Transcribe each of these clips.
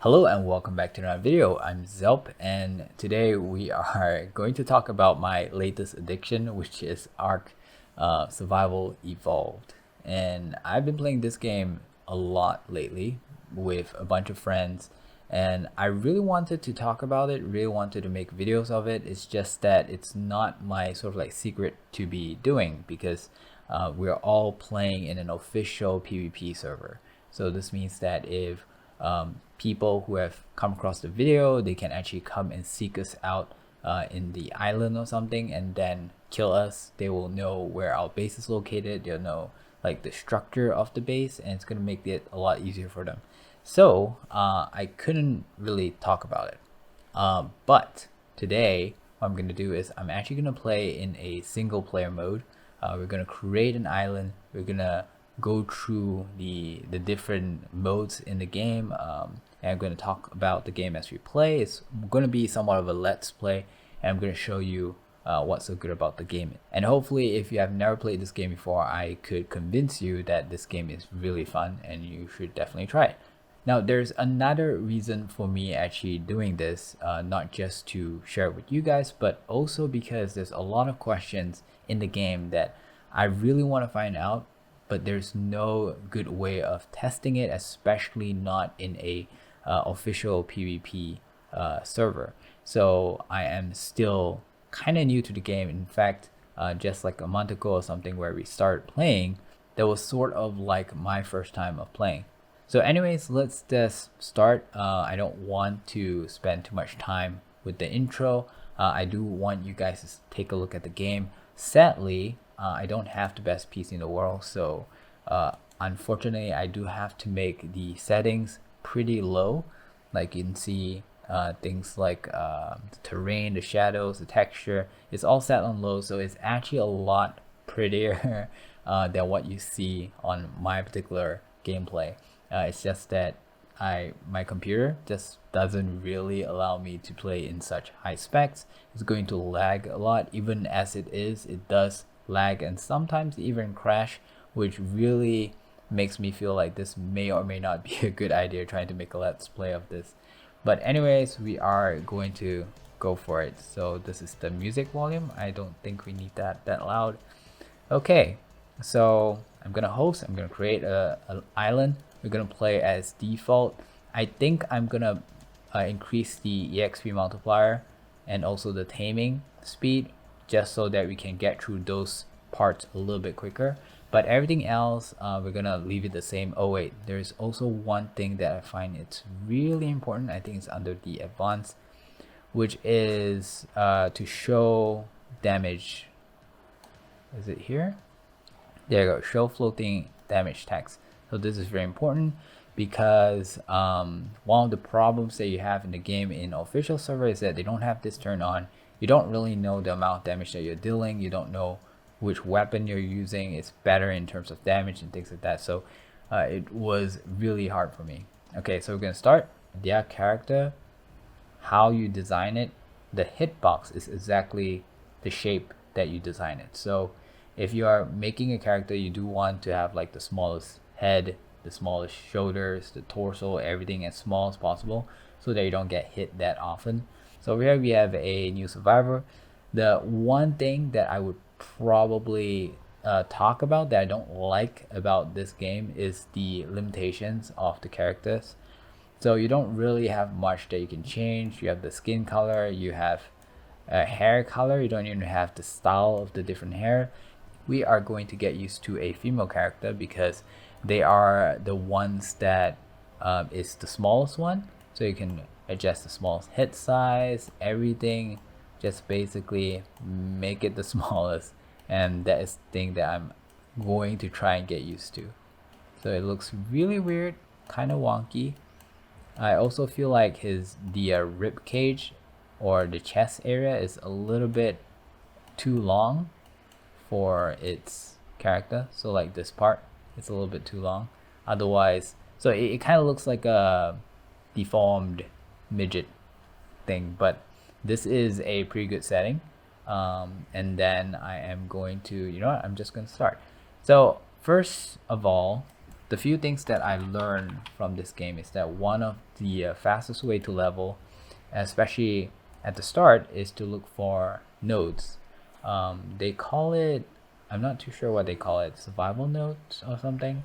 Hello and welcome back to another video. I'm Zelp and today we are going to talk about my latest addiction, which is ARK Survival Evolved. And I've been playing this game a lot lately with a bunch of friends, and I really wanted to talk about it, really wanted to make videos of it. It's just that it's not my sort of like secret to be doing because we're all playing in an official PvP server. So this means that if people who have come across the video, they can actually come and seek us out in the island or something and then kill us. They will know where our base is located. They'll know like the structure of the base, and it's going to make it a lot easier for them. So I couldn't really talk about it. But today what I'm going to do is I'm actually going to play in a single player mode. We're going to create an island. We're going to go through the different modes in the game, and I'm going to talk about the game as we play. It's going to be somewhat of a let's play, and I'm going to show you what's so good about the game. And hopefully if you have never played this game before, I could convince you that this game is really fun and you should definitely try it. Now there's another reason for me actually doing this, not just to share it with you guys, but also because there's a lot of questions in the game that I really want to find out, but there's no good way of testing it, especially not in a official PvP server. So I am still kind of new to the game. In fact, just like a month ago or something where we started playing, that was sort of like my first time of playing. So anyways, let's just start. I don't want to spend too much time with the intro. I do want you guys to take a look at the game. Sadly, I don't have the best PC in the world, so unfortunately I do have to make the settings pretty low. Like you can see, things like the terrain, the shadows, the texture, it's all set on low, so it's actually a lot prettier than what you see on my particular gameplay. It's just that my computer just doesn't really allow me to play in such high specs. It's going to lag a lot. Even as it is, it does lag and sometimes even crash, which really makes me feel like this may or may not be a good idea trying to make a let's play of this. But anyways, we are going to go for it. So this is the music volume. I don't think we need that loud. Okay, so I'm gonna host. I'm gonna create an island. We're gonna play as default. I think I'm gonna increase the EXP multiplier and also the taming speed, just so that we can get through those parts a little bit quicker. But everything else, we're gonna leave it the same. Oh wait, there's also one thing that I find it's really important. I think it's under the advanced, which is to show damage. Is it here? There you go, show floating damage text. So this is very important because one of the problems that you have in the game in official server is that they don't have this turned on. You don't really know the amount of damage that you're dealing. You don't know which weapon you're using is better in terms of damage and things like that. So it was really hard for me. Okay, so we're gonna start. The character, how you design it, the hitbox is exactly the shape that you design it. So if you are making a character, you do want to have like the smallest head, the smallest shoulders, the torso, everything as small as possible so that you don't get hit that often. So here we have a new survivor. The one thing that I would probably talk about that I don't like about this game is the limitations of the characters. So you don't really have much that you can change. You have the skin color, you have hair color, you don't even have the style of the different hair. We are going to get used to a female character because they are the ones that is the smallest one. So you can adjust the smallest head size, everything, just basically make it the smallest. And that is the thing that I'm going to try and get used to. So it looks really weird, kind of wonky. I also feel like the rib cage or the chest area is a little bit too long for its character. So like this part, it's a little bit too long. Otherwise, so it kind of looks like a deformed midget thing, but this is a pretty good setting. And then I am going to, you know what, I'm just going to start. So first of all, the few things that I learned from this game is that one of the fastest way to level, especially at the start, is to look for nodes. They call it, I'm not too sure what they call it, survival nodes or something.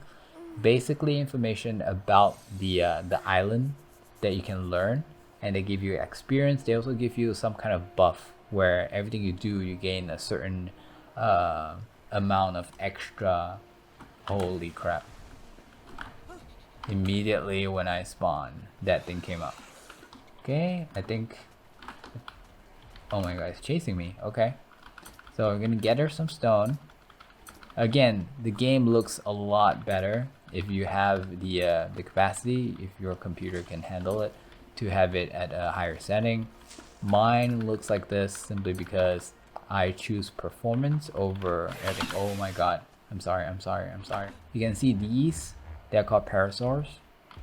Basically information about the island that you can learn, and they give you experience. They also give you some kind of buff where everything you do, you gain a certain amount of extra. Holy crap. Immediately when I spawned, that thing came up. Okay, I think, oh my god, it's chasing me. Okay, so we're gonna gather some stone. Again, the game looks a lot better if you have the capacity, if your computer can handle it, to have it at a higher setting. Mine looks like this simply because I choose performance over everything. Oh my god, I'm sorry. You can see these, they're called parasaurs,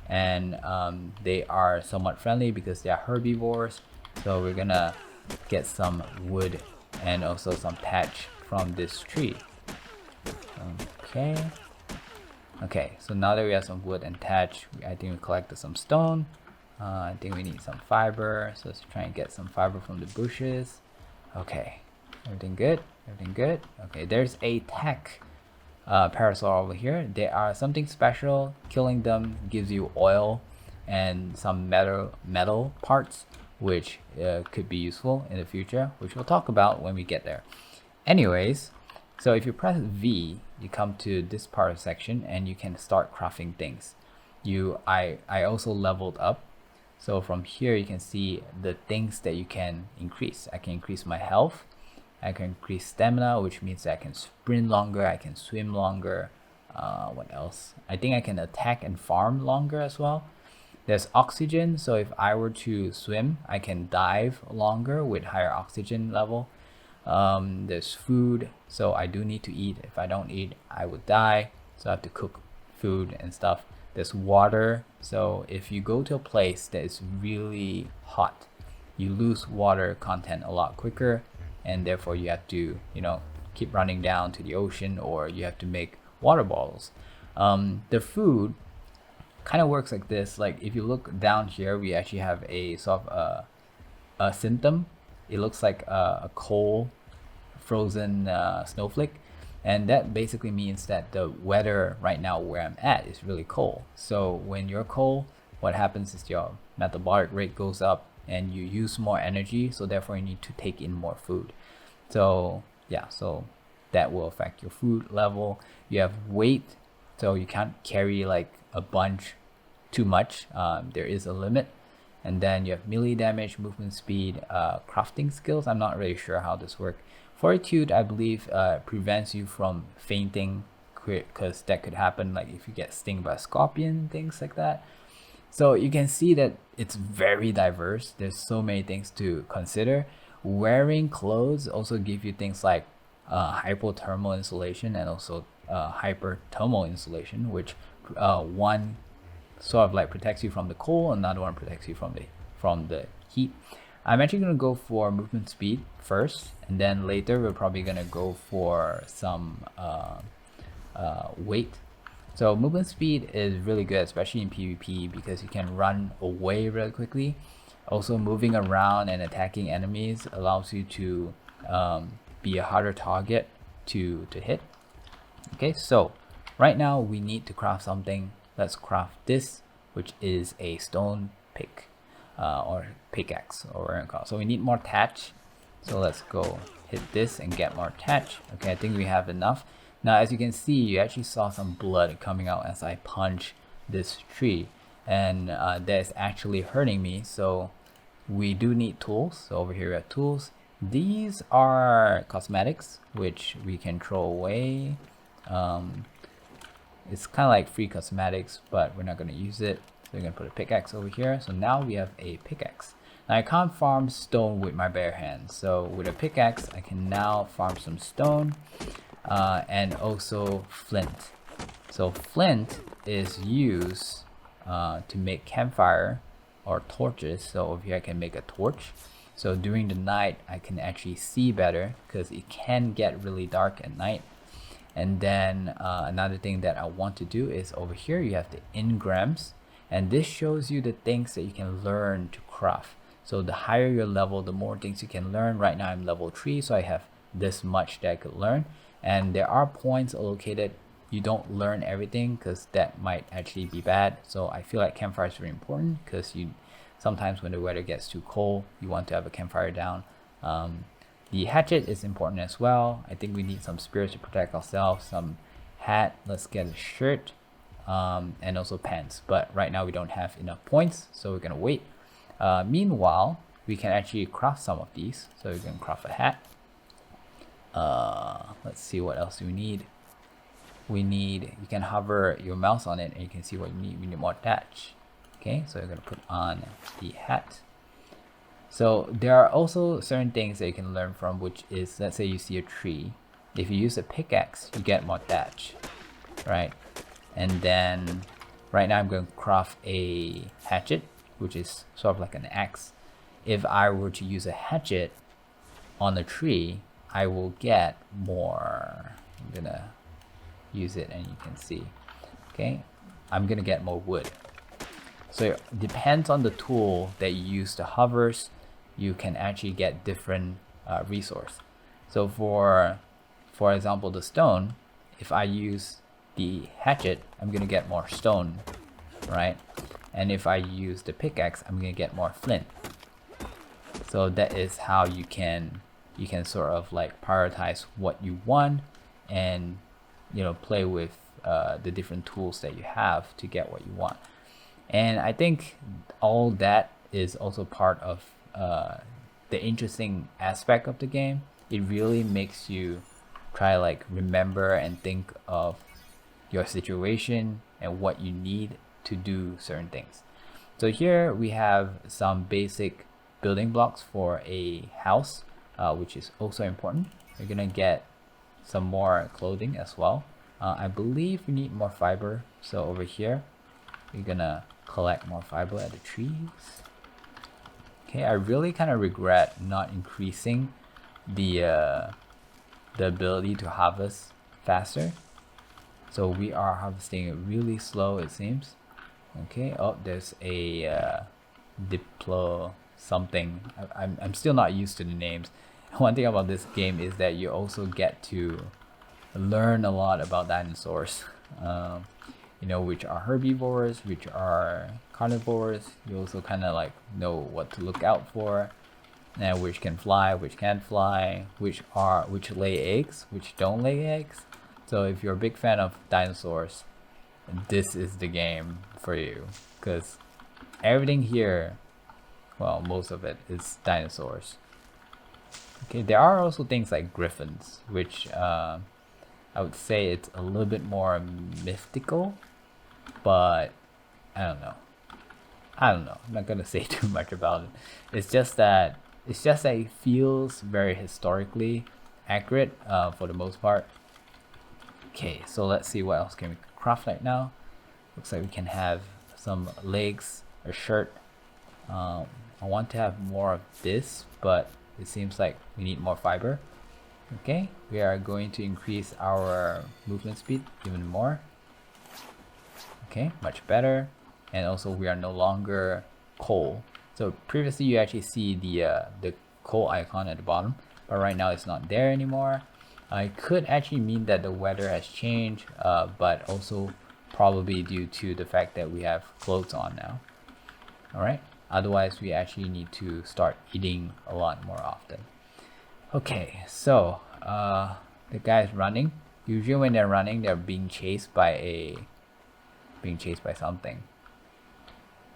and they are somewhat friendly because they are herbivores. So we're gonna get some wood and also some thatch from this tree. Okay, so now that we have some wood and thatch, I think we collected some stone. I think we need some fiber, so let's try and get some fiber from the bushes. Okay, everything good? Okay, there's a tech parasaur over here. They are something special. Killing them gives you oil and some metal parts, which could be useful in the future, which we'll talk about when we get there. Anyways, so if you press V, you come to this part of section and you can start crafting things. I also leveled up. So from here you can see the things that you can increase. I can increase my health. I can increase stamina, which means that I can sprint longer, I can swim longer. What else? I think I can attack and farm longer as well. There's oxygen, so if I were to swim, I can dive longer with higher oxygen level. There's food, so I do need to eat. If I don't eat, I would die, so I have to cook food and stuff. There's water, so if you go to a place that is really hot, you lose water content a lot quicker, and therefore you have to, keep running down to the ocean, or you have to make water bottles. The food kind of works like this. Like if you look down here, we actually have a sort of a symptom. It looks like a coal frozen snowflake, and that basically means that the weather right now where I'm at is really cold. So when you're cold, what happens is your metabolic rate goes up and you use more energy, so therefore you need to take in more food. So yeah, so that will affect your food level. You have weight, so you can't carry like a bunch too much. There is a limit. And then you have melee damage, movement speed, crafting skills. I'm not really sure how this works. Fortitude, I believe, prevents you from fainting, because that could happen, like if you get stung by a scorpion, things like that. So you can see that it's very diverse. There's so many things to consider. Wearing clothes also give you things like hypothermal insulation and also hyperthermal insulation, which one sort of like protects you from the cold, another one protects you from the heat. I'm actually going to go for movement speed first, and then later we're probably going to go for some weight. So movement speed is really good, especially in PvP, because you can run away really quickly. Also, moving around and attacking enemies allows you to be a harder target to hit. Okay, so right now we need to craft something. Let's craft this, which is a stone pick or pickaxe, or whatever it's called. So we need more thatch. So let's go hit this and get more thatch. Okay, I think we have enough. Now, as you can see, you actually saw some blood coming out as I punch this tree, and that's actually hurting me. So we do need tools. So over here we have tools. These are cosmetics, which we can throw away. It's kind of like free cosmetics, but we're not going to use it. So we're going to put a pickaxe over here. So now we have a pickaxe. Now I can't farm stone with my bare hands. So with a pickaxe, I can now farm some stone and also flint. So flint is used to make campfire or torches. So over here I can make a torch. So during the night, I can actually see better because it can get really dark at night. And then another thing that I want to do is over here you have the engrams, and this shows you the things that you can learn to craft. So the higher your level, the more things you can learn. Right now I'm level 3, so I have this much that I could learn, and there are points allocated. You don't learn everything because that might actually be bad. So I feel like campfire is very important because you sometimes when the weather gets too cold, you want to have a campfire down. The hatchet is important as well. I think we need some spears to protect ourselves, some hat, let's get a shirt, and also pants. But right now we don't have enough points, so we're gonna wait. Meanwhile, we can actually craft some of these. So we can craft a hat. Let's see what else do we need. You can hover your mouse on it and you can see what you need. We need more thatch. Okay, so we're gonna put on the hat. So there are also certain things that you can learn from, which is, let's say you see a tree. If you use a pickaxe, you get more thatch, right? And then right now I'm going to craft a hatchet, which is sort of like an axe. If I were to use a hatchet on a tree, I will get more. I'm gonna use it and you can see, okay, I'm gonna get more wood. So it depends on the tool that you use to hovers, you can actually get different resource. So for example, the stone, if I use the hatchet, I'm gonna get more stone, right? And if I use the pickaxe, I'm gonna get more flint. So that is how you can sort of like prioritize what you want and play with the different tools that you have to get what you want. And I think all that is also part of the interesting aspect of the game. It really makes you try like remember and think of your situation and what you need to do certain things. So here we have some basic building blocks for a house, which is also important. You're gonna get some more clothing as well. I believe we need more fiber, so over here we're gonna collect more fiber at the trees. Okay, I really kind of regret not increasing the ability to harvest faster. So we are harvesting it really slow, it seems. Okay, oh, there's a diplo something. I'm still not used to the names. One thing about this game is that you also get to learn a lot about dinosaurs. Which are herbivores, which are carnivores. You also kind of like know what to look out for, and which can fly, which can't fly, which lay eggs, which don't lay eggs. So if you're a big fan of dinosaurs, this is the game for you, because everything here, well, most of it is dinosaurs. Okay, there are also things like griffins, which I would say it's a little bit more mythical, but I don't know. I'm not gonna say too much about it. It's just that it feels very historically accurate for the most part. Okay, so let's see what else can we craft right now. Looks like we can have some legs, a shirt. I want to have more of this, but it seems like we need more fiber. Okay, we are going to increase our movement speed even more. Okay, much better. And also we are no longer coal. So previously you actually see the coal icon at the bottom, but right now it's not there anymore. It could actually mean that the weather has changed, but also probably due to the fact that we have clothes on now. Alright, otherwise we actually need to start eating a lot more often. Okay, so the guy is running. Usually when they're running, they're being chased by something.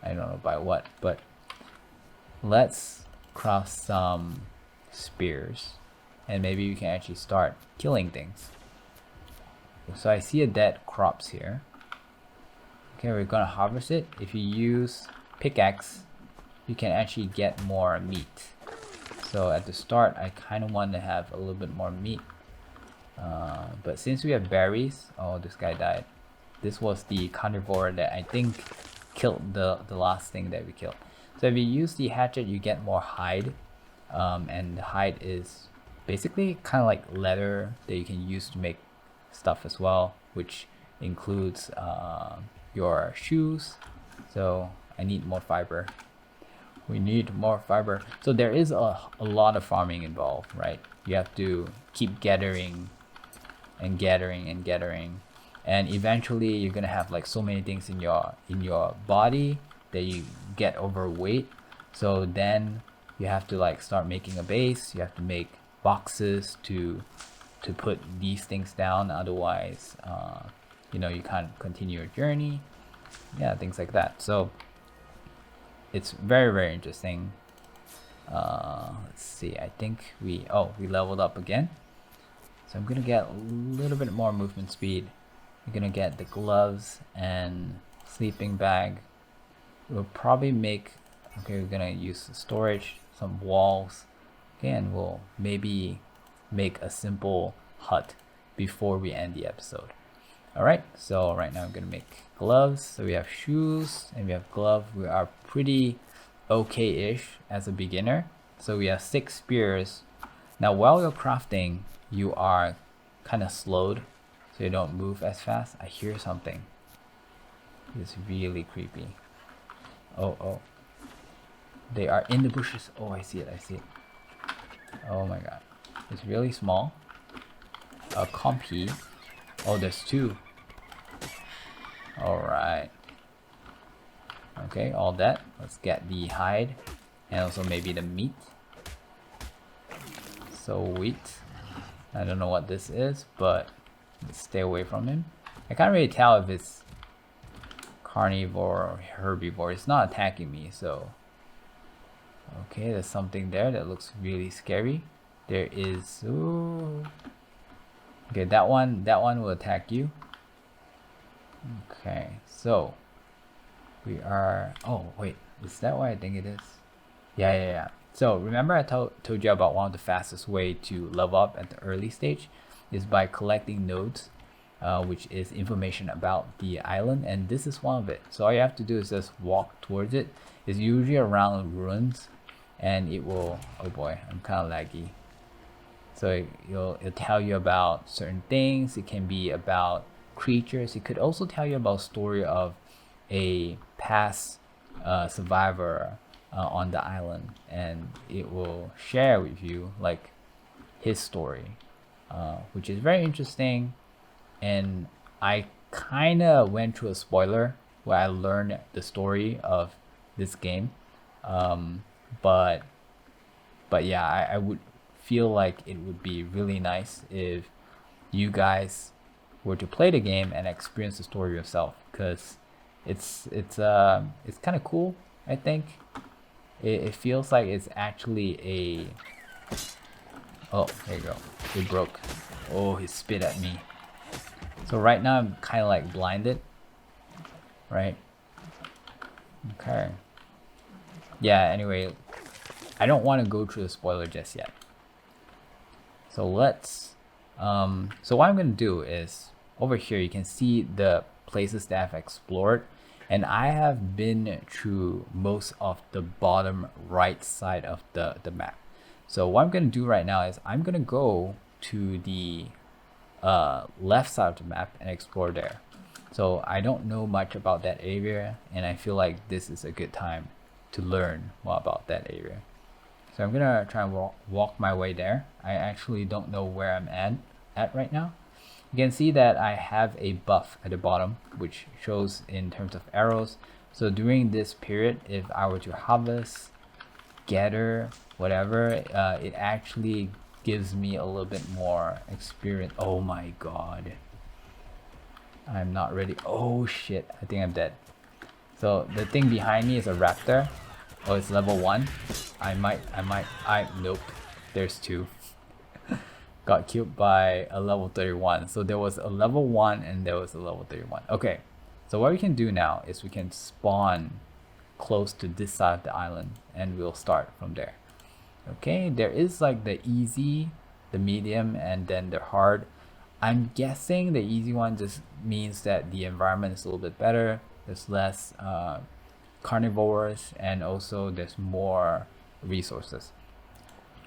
I don't know by what, but let's craft some spears and maybe we can actually start killing things. So I see a dead crops here. Okay, we're gonna harvest it. If you use pickaxe, you can actually get more meat. So at the start, I kind of want to have a little bit more meat. But since we have berries, oh, this guy died. This was the carnivore that I think killed the last thing that we killed. So if you use the hatchet, you get more hide. And the hide is basically kind of like leather that you can use to make stuff as well, which includes your shoes. So I need more fiber. We need more fiber. So there is a lot of farming involved, right? You have to keep gathering and gathering and gathering, and eventually you're gonna have like so many things in your body that you get overweight. So then you have to like start making a base. You have to make boxes to put these things down, otherwise you know, you can't continue your journey. Yeah, things like that. So it's very, very interesting. Let's see, I think we leveled up again. So I'm gonna get a little bit more movement speed. We're gonna get the gloves and sleeping bag. We'll probably make, okay, we're gonna use storage, some walls. Okay, and we'll maybe make a simple hut before we end the episode. Alright, so right now I'm gonna make gloves. So we have shoes and we have gloves. We are pretty okay-ish as a beginner. So we have 6 spears. Now while you're crafting, you are kind of slowed, so you don't move as fast. I hear something. It's really creepy. Oh. They are in the bushes. Oh, I see it. Oh my god. It's really small. A compy. Oh, there's 2. Alright. Okay, all that. Let's get the hide and also maybe the meat. So wheat. I don't know what this is, but let's stay away from him. I can't really tell if it's carnivore or herbivore. It's not attacking me, so okay, there's something there that looks really scary. There is, ooh. Okay, that one will attack you. Okay, so we are, oh wait, is that what I think it is? Yeah. So remember I told you about one of the fastest way to level up at the early stage is by collecting nodes, which is information about the island, and this is one of it. So all you have to do is just walk towards it. It's usually around ruins, and it will, oh boy, I'm kind of laggy. So it'll tell you about certain things. It can be about creatures. It could also tell you about story of a past survivor on the island, and it will share with you like his story, which is very interesting. And I kind of went through a spoiler where I learned the story of this game, but yeah, I would feel like it would be really nice if you guys were to play the game and experience the story yourself, because it's kind of cool. I think it feels like it's actually a, oh, there you go, it broke. Oh, he spit at me. So right now I'm kind of like blinded, right? Okay, yeah, anyway, I don't want to go through the spoiler just yet. So let's so what I'm gonna do is, over here you can see the places that I've explored, and I have been through most of the bottom right side of the map. So what I'm gonna do right now is I'm gonna go to the left side of the map and explore there. So I don't know much about that area, and I feel like this is a good time to learn more about that area. So I'm gonna try and walk my way there. I actually don't know where I'm at right now. You can see that I have a buff at the bottom, which shows in terms of arrows. So during this period, if I were to harvest, gather, whatever, it actually gives me a little bit more experience. Oh my god, I'm not ready. Oh shit, I think I'm dead. So the thing behind me is a raptor. Oh, it's level 1. Nope, there's 2. Got killed by a level 31. So there was a level 1 and there was a level 31. Okay, so what we can do now is we can spawn close to this side of the island, and we'll start from there. Okay, there is like the easy, the medium, and then the hard. I'm guessing the easy one just means that the environment is a little bit better. There's less carnivores, and also there's more resources.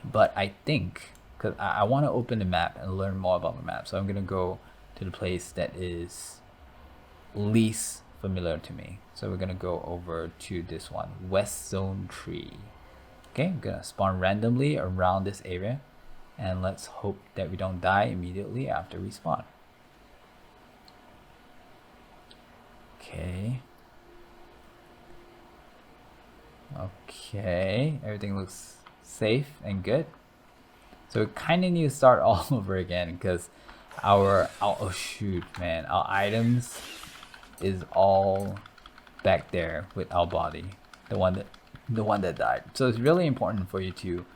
But I think, because I want to open the map and learn more about the map, so I'm gonna go to the place that is least familiar to me. So we're gonna go over to this one, West Zone Tree. Okay, I'm gonna spawn randomly around this area, and let's hope that we don't die immediately after we spawn. Okay. Okay, everything looks safe and good. So we kind of need to start all over again because oh shoot, man, our items is all back there with our body, the one that died. So it's really important for you to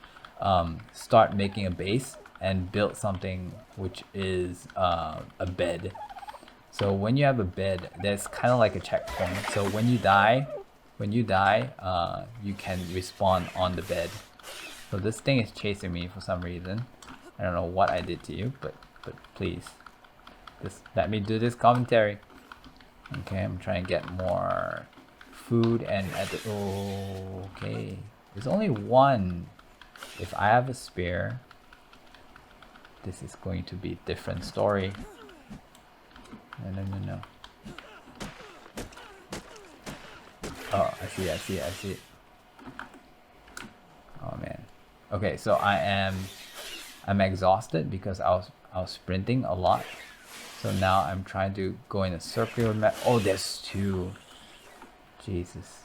start making a base and build something which is a bed. So when you have a bed, there's kind of like a checkpoint. So when you die, you can respawn on the bed. So this thing is chasing me for some reason. I don't know what I did to you, but please, just let me do this commentary. Okay, I'm trying to get more food and okay. There's only one. If I have a spear, this is going to be a different story. No. Oh, I see it. Oh man. Okay, so I'm exhausted because I was sprinting a lot. So now I'm trying to go in a circular map. Oh, there's two. Jesus.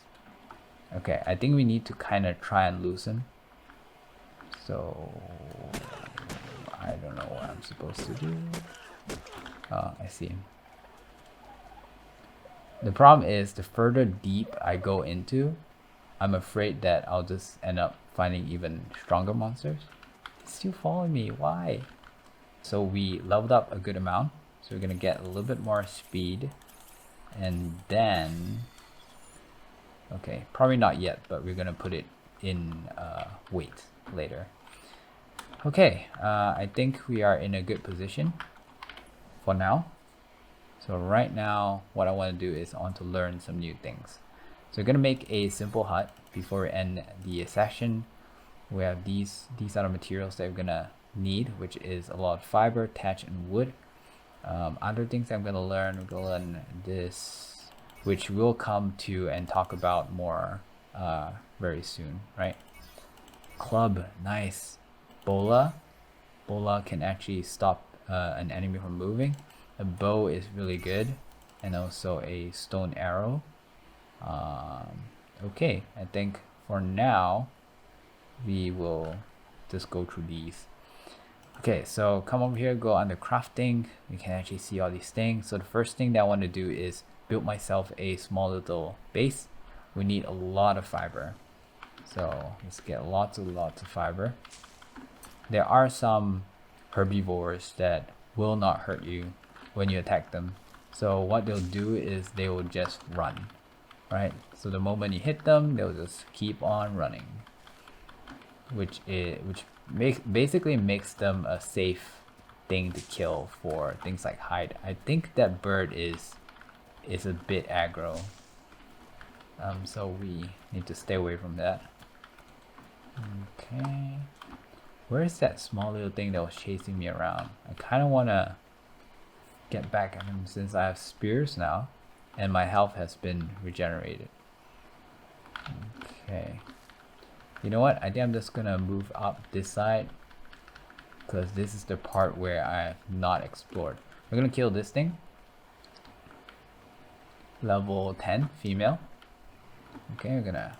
Okay, I think we need to kind of try and loosen. So I don't know what I'm supposed to do. Oh, I see him. The problem is the further deep I go into, I'm afraid that I'll just end up finding even stronger monsters. It's still following me, why? So we leveled up a good amount. So we're gonna get a little bit more speed. And then, okay, probably not yet, but we're gonna put it in weight later. Okay, I think we are in a good position for now. So right now, what I want to do is I want to learn some new things. So we're gonna make a simple hut before we end the session. We have these are the materials that we're gonna need, which is a lot of fiber, thatch, and wood. Other things I'm gonna learn, we're gonna learn this, which we'll come to and talk about more very soon, right? Club, nice. Bola can actually stop an enemy from moving. A bow is really good, and also a stone arrow. Okay, I think for now we will just go through these. Okay, so come over here, go under crafting. You can actually see all these things. So the first thing that I want to do is build myself a small little base. We need a lot of fiber, so let's get lots of fiber. There are some herbivores that will not hurt you when you attack them. So what they'll do is they will just run, right? So the moment you hit them, they'll just keep on running, which basically makes them a safe thing to kill for things like hide. I think that bird is a bit aggro, so we need to stay away from that. Okay, where's that small little thing that was chasing me around? I kind of want to get back at him since I have spears now and my health has been regenerated. Okay, you know what, I think I'm just gonna move up this side because this is the part where I have not explored. We're gonna kill this thing. Level 10 female. Okay, we're gonna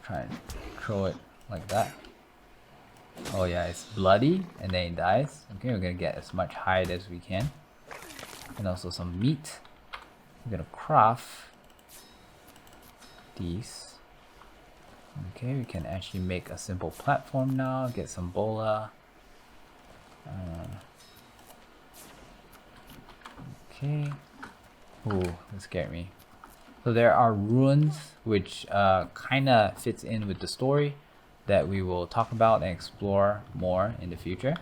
try and throw it like that. Oh yeah, it's bloody and then it dies. Okay, we're gonna get as much hide as we can. And also some meat. We're gonna craft these. Okay, we can actually make a simple platform now. Get some bola. Okay. Ooh, that scared me. So there are ruins which kind of fits in with the story that we will talk about and explore more in the future.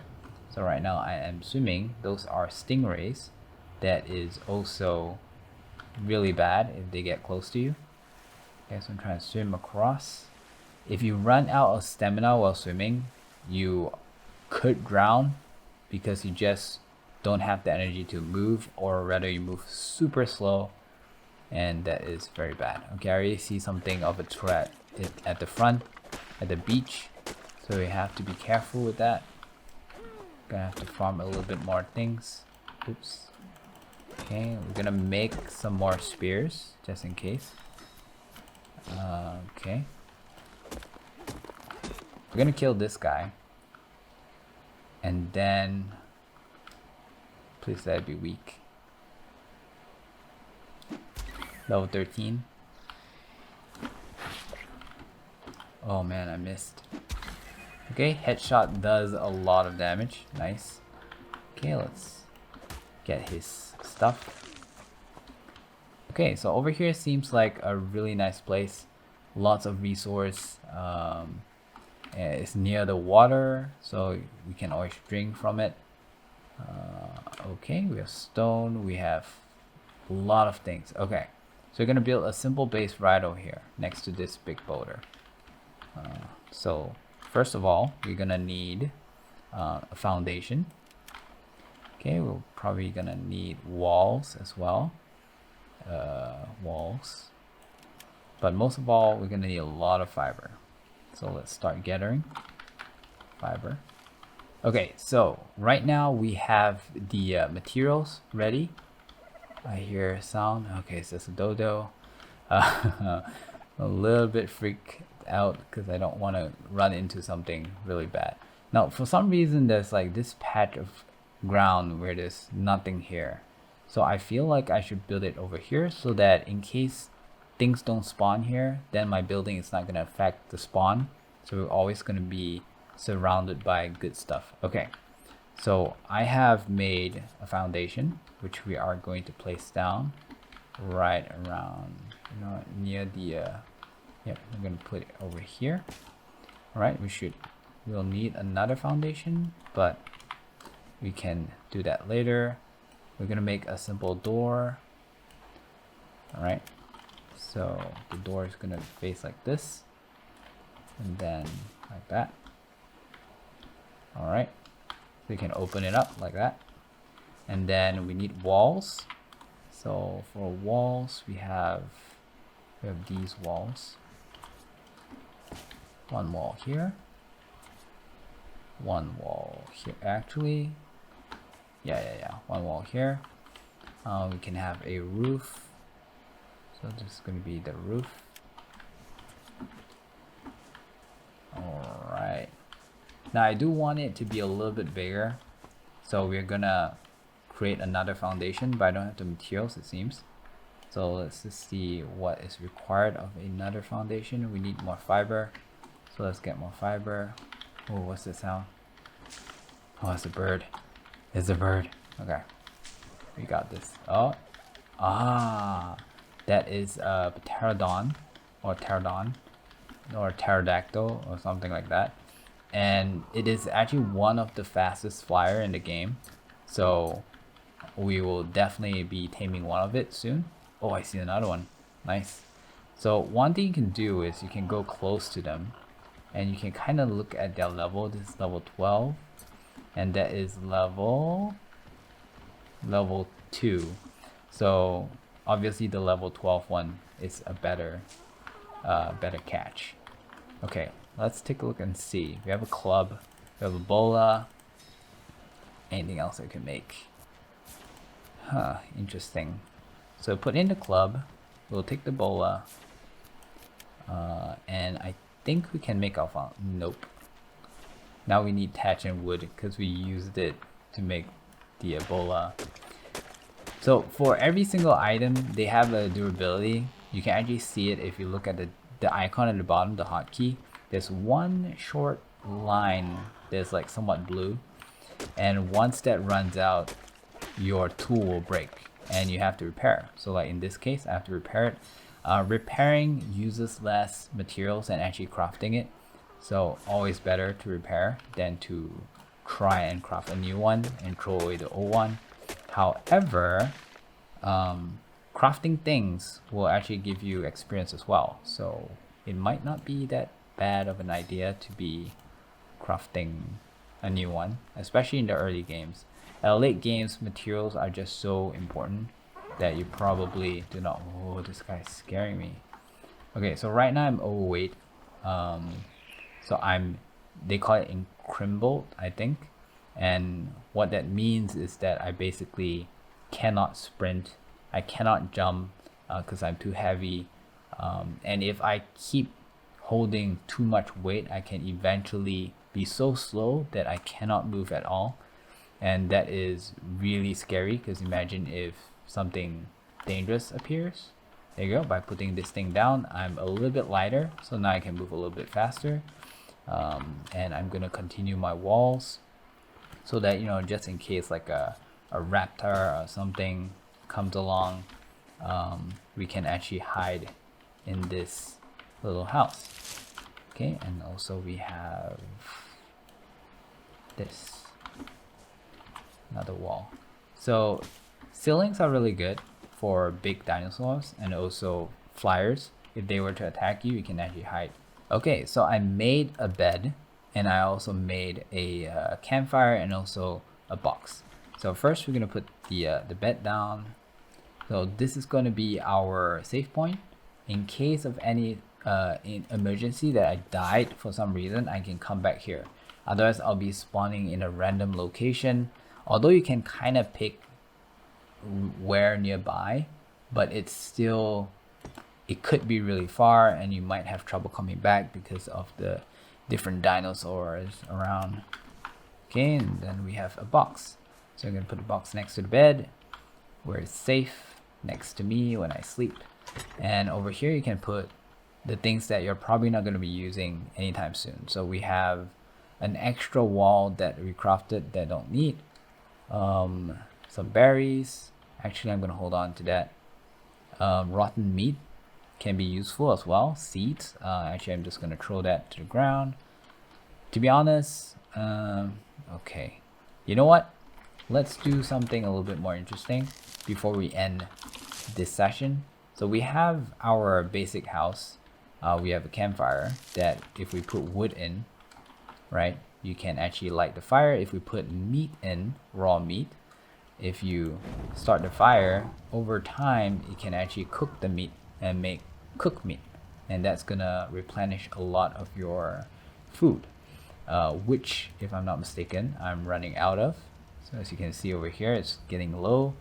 So right now I am assuming those are stingrays. That is also really bad if they get close to you. Okay, so I'm trying to swim across. If you run out of stamina while swimming, you could drown because you just don't have the energy to move, or rather you move super slow, and that is very bad. Okay, I already see something of a threat at the front, at the beach, so we have to be careful with that. Gonna have to farm a little bit more things. Oops. Okay, we're gonna make some more spears just in case. Okay, we're gonna kill this guy, and then please let it be weak. Level 13. Oh man, I missed. Okay, headshot does a lot of damage. Nice. Okay, let's get his stuff. Okay, so over here seems like a really nice place. Lots of resource. It's near the water, so we can always drink from it. Okay, we have stone. We have a lot of things. Okay, so we're gonna build a simple base right over here next to this big boulder. So first of all, we're gonna need a foundation. Okay, we're probably gonna need walls as well. Walls. But most of all, we're gonna need a lot of fiber. So let's start gathering fiber. Okay, so right now we have the materials ready. I hear a sound. Okay, so it's a dodo. A little bit freaked out because I don't want to run into something really bad. Now, for some reason, there's like this patch of ground where there's nothing here. So I feel like I should build it over here so that in case things don't spawn here, then my building is not going to affect the spawn. So we're always going to be surrounded by good stuff. Okay, so I have made a foundation, which we are going to place down right around, near the, yep, I'm going to put it over here. All right, we'll need another foundation, but we can do that later. We're going to make a simple door. All right, so the door is going to face like this, and then like that. All right, so you can open it up like that. And then we need walls. So for walls, we have these walls. One wall here. One wall here. Actually, yeah. One wall here. We can have a roof. So this is going to be the roof. All right. Now I do want it to be a little bit bigger. So we're gonna create another foundation, but I don't have the materials, it seems. So let's just see what is required of another foundation. We need more fiber. So let's get more fiber. Oh, what's the sound? Oh, it's a bird. It's a bird. Okay. We got this. Oh. That is a pterodon or pterodactyl or something like that. And it is actually one of the fastest flyer in the game. So we will definitely be taming one of it soon. Oh, I see another one. Nice. So one thing you can do is you can go close to them and you can kind of look at their level. This is level 12 and that is level 2. So obviously the level 12 one is a better catch. Okay, let's take a look and see. We have a club, we have a bola. Anything else I can make? Huh, interesting. So put in the club, we'll take the bola, and I think we can make our fountain. Nope. Now we need thatch and wood because we used it to make the bola. So for every single item, they have a durability. You can actually see it if you look at the icon at the bottom, the hotkey. There's one short line that's like somewhat blue, and once that runs out, your tool will break and you have to repair. So like in this case, I have to repair it. Repairing uses less materials than actually crafting it, so always better to repair than to try and craft a new one and throw away the old one. However, crafting things will actually give you experience as well, so it might not be that bad of an idea to be crafting a new one, especially in the early games. Late games, materials are just so important that you probably do not. Oh, this guy's scaring me. Okay, so right now I'm overweight. So they call it encrimbled, I think. And what that means is that I basically cannot sprint. I cannot jump because I'm too heavy. And if I keep holding too much weight, I can eventually be so slow that I cannot move at all. And that is really scary because imagine if something dangerous appears. There you go. By putting this thing down, I'm a little bit lighter, so now I can move a little bit faster. And I'm gonna continue my walls so that, you know, just in case like a raptor or something comes along, we can actually hide in this little house. Okay, and also we have this, another wall. So ceilings are really good for big dinosaurs and also flyers. If they were to attack you, you can actually hide. Okay, so I made a bed and I also made a campfire and also a box. So first we're gonna put the bed down. So this is going to be our save point. In case of any in emergency that I died for some reason, I can come back here. Otherwise, I'll be spawning in a random location. Although you can kind of pick where nearby, but it's still, it could be really far and you might have trouble coming back because of the different dinosaurs around. Okay, and then we have a box. So I'm gonna put a box next to the bed where it's safe, next to me when I sleep. And over here you can put the things that you're probably not going to be using anytime soon. So we have an extra wall that we crafted that don't need. Some berries. Actually, I'm going to hold on to that. Rotten meat can be useful as well. Seeds. Actually, I'm just going to throw that to the ground. To be honest, okay. You know what? Let's do something a little bit more interesting before we end this session. So we have our basic house. We have a campfire that if we put wood in, right, you can actually light the fire. If we put meat in, raw meat, if you start the fire, over time it can actually cook the meat and make cooked meat, and that's gonna replenish a lot of your food, which, if I'm not mistaken, I'm running out of. So as you can see over here, it's getting low.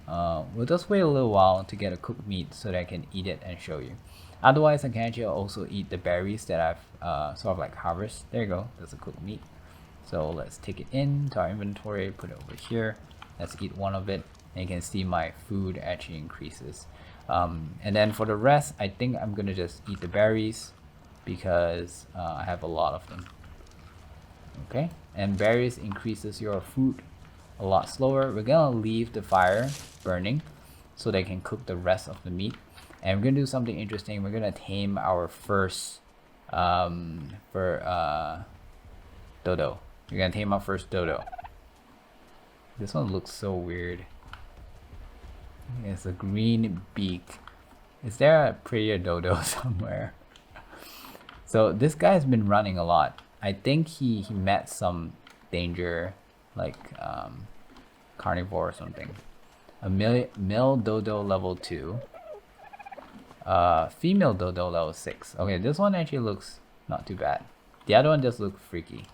We'll just wait a little while to get a cooked meat so that I can eat it and show you. Otherwise, I can actually also eat the berries that I've sort of like harvest. There you go, there's a cooked meat. So let's take it into our inventory, put it over here. Let's eat one of it, and you can see my food actually increases. And then for the rest, I think I'm gonna just eat the berries because I have a lot of them. Okay, and berries increases your food a lot slower. We're gonna leave the fire burning so they can cook the rest of the meat. And we're gonna do something interesting. We're gonna tame our first dodo. We're gonna tame our first dodo. This one looks so weird. It's a green beak. Is there a prettier dodo somewhere? So this guy's been running a lot. I think he met some danger, like carnivore or something. A male dodo level 2. Female dodo level 6. Okay, this one actually looks not too bad. The other one just looks freaky.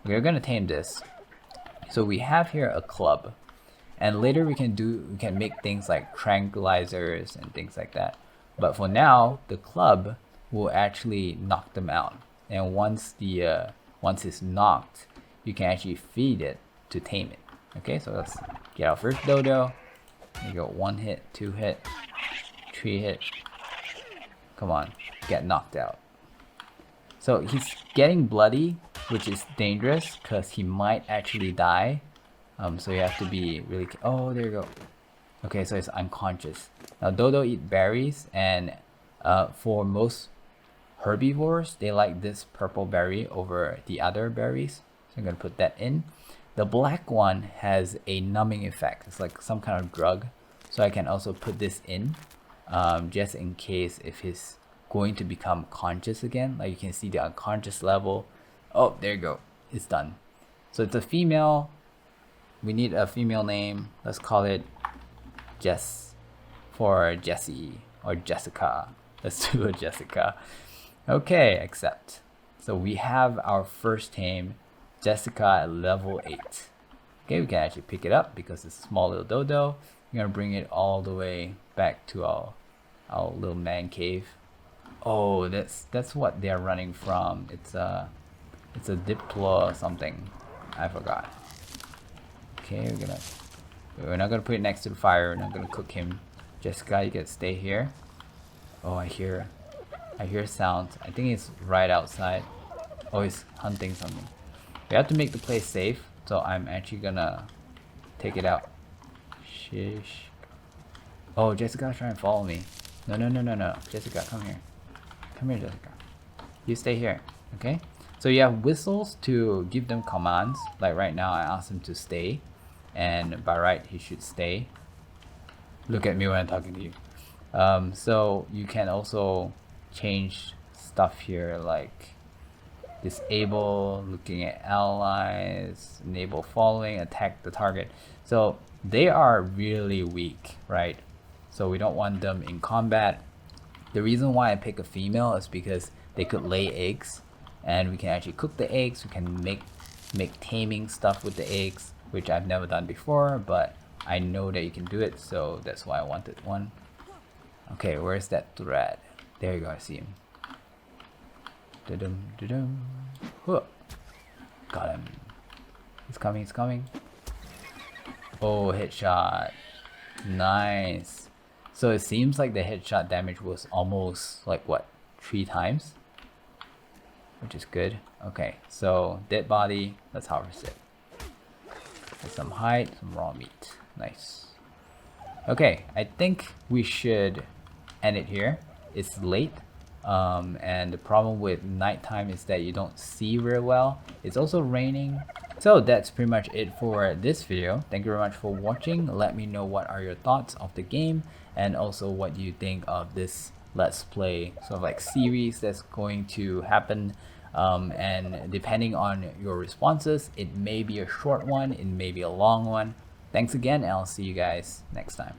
We're gonna tame this. So we have here a club, and later we can make things like tranquilizers and things like that. But for now, the club will actually knock them out. And once it's knocked, you can actually feed it to tame it. Okay, so let's get our first dodo. You go 1 hit, 2 hit, 3 hit. Come on, get knocked out. So he's getting bloody, which is dangerous because he might actually die. So you have to be really. Oh, there you go. Okay, so it's unconscious. Now dodo eat berries, and for most herbivores, they like this purple berry over the other berries. So I'm gonna put that in. The black one has a numbing effect. It's like some kind of drug. So I can also put this in, just in case if he's going to become conscious again. Like you can see the unconscious level. Oh, there you go. It's done. So it's a female. We need a female name. Let's call it Jess for Jessie or Jessica. Let's do a Jessica. Okay, accept. So we have our first tame, Jessica at level 8. Okay, we can actually pick it up because it's a small little dodo. We're gonna bring it all the way back to our little man cave. Oh, that's what they're running from. It's a Diplo or something. I forgot. Okay, we're not gonna put it next to the fire. We're not gonna cook him. Jessica, you can stay here. Oh, I hear sounds. I think it's right outside. Oh, he's hunting something. We have to make the place safe, so I'm actually gonna take it out. Shish. Oh, Jessica's trying to follow me. No. Jessica, come here. Come here, Jessica. You stay here, okay? So you have whistles to give them commands. Like right now, I asked him to stay, and by right, he should stay. Look at me when I'm talking to you. So you can also change stuff here, like disable, looking at allies, enable following, attack the target. So they are really weak, right? So we don't want them in combat. The reason why I pick a female is because they could lay eggs, and we can actually cook the eggs. We can make taming stuff with the eggs, which I've never done before, but I know that you can do it, so that's why I wanted one. Okay, where's that thread? There you go, I see him. Da-dum. Huh. Got him. He's coming. Oh, headshot. Nice. So it seems like the headshot damage was almost like what, 3 times? Which is good. Okay, so dead body, let's harvest it. Get some hide, some raw meat. Nice. Okay, I think we should end it here. It's late, and the problem with nighttime is that you don't see very well. It's also raining. So that's pretty much it for this video. Thank you very much for watching. Let me know what are your thoughts of the game, and also what do you think of this let's play sort of like series that's going to happen. And depending on your responses, it may be a short one, it may be a long one. Thanks again, and I'll see you guys next time.